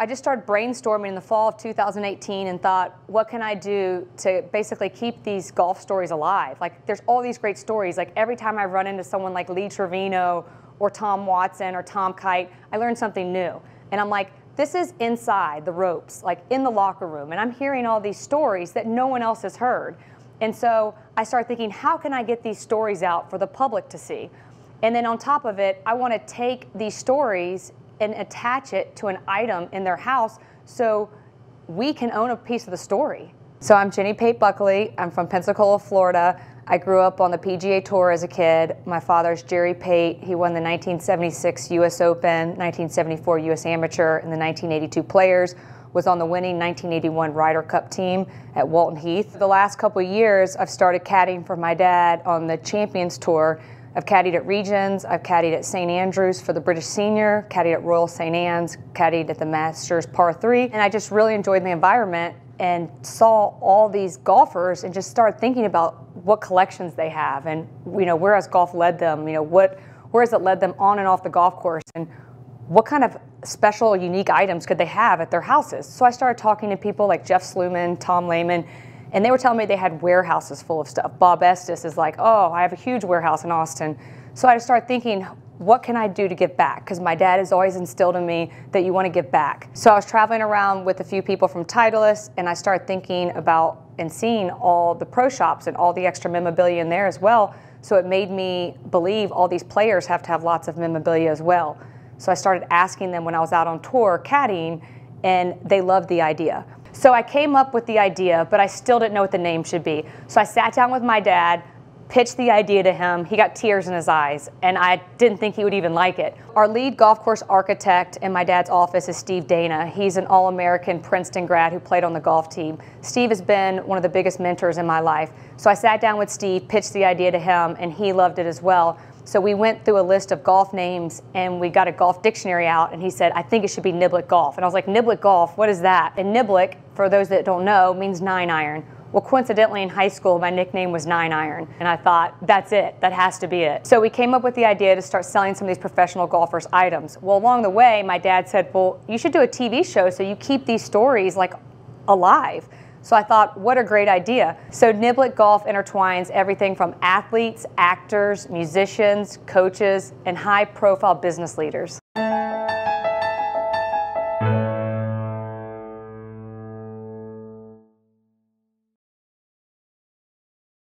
I just started brainstorming in the fall of 2018 and thought, what can I do to basically keep these golf stories alive? Like, there's all these great stories. Like, every time I run into someone like Lee Trevino or Tom Watson or Tom Kite, I learn something new. And I'm like, this is inside the ropes, like in the locker room. And I'm hearing all these stories that no one else has heard. And so I started thinking, how can I get these stories out for the public to see? And then on top of it, I want to take these stories and attach it to an item in their house so we can own a piece of the story. So I'm Jenny Pate Buckley. I'm from Pensacola, Florida. I grew up on the PGA Tour as a kid. My father's Jerry Pate. He won the 1976 U.S. Open, 1974 U.S. Amateur, and the 1982 Players. Was on the winning 1981 Ryder Cup team at Walton Heath. The last couple of years, I've started caddying for my dad on the Champions Tour. I've caddied at Regions, I've caddied at St. Andrews for the British Senior, caddied at Royal St. Anne's, caddied at the Masters Par 3, and I just really enjoyed the environment and saw all these golfers and just started thinking about what collections they have and where has golf led them, where has it led them on and off the golf course, and what kind of special, unique items could they have at their houses. So I started talking to people like Jeff Sluman, Tom Lehman, and they were telling me they had warehouses full of stuff. Bob Estes is like, oh, I have a huge warehouse in Austin. So I just started thinking, what can I do to give back? Because my dad has always instilled in me that you want to give back. So I was traveling around with a few people from Titleist, and I started thinking about and seeing all the pro shops and all the extra memorabilia in there as well. So it made me believe all these players have to have lots of memorabilia as well. So I started asking them when I was out on tour caddying, and they loved the idea. So I came up with the idea, but I still didn't know what the name should be. So I sat down with my dad, pitched the idea to him. He got tears in his eyes, and I didn't think he would even like it. Our lead golf course architect in my dad's office is Steve Dana. He's an All-American Princeton grad who played on the golf team. Steve has been one of the biggest mentors in my life. So I sat down with Steve, pitched the idea to him, and he loved it as well. So we went through a list of golf names and we got a golf dictionary out, and he said, I think it should be Niblick Golf. And I was like, Niblick Golf, what is that? And Niblick, for those that don't know, means 9-iron. Well, coincidentally in high school, my nickname was 9-iron. And I thought, that's it, that has to be it. So we came up with the idea to start selling some of these professional golfers' items. Well, along the way, my dad said, well, you should do a TV show so you keep these stories like alive. So I thought, what a great idea. So Niblick Golf intertwines everything from athletes, actors, musicians, coaches, and high-profile business leaders.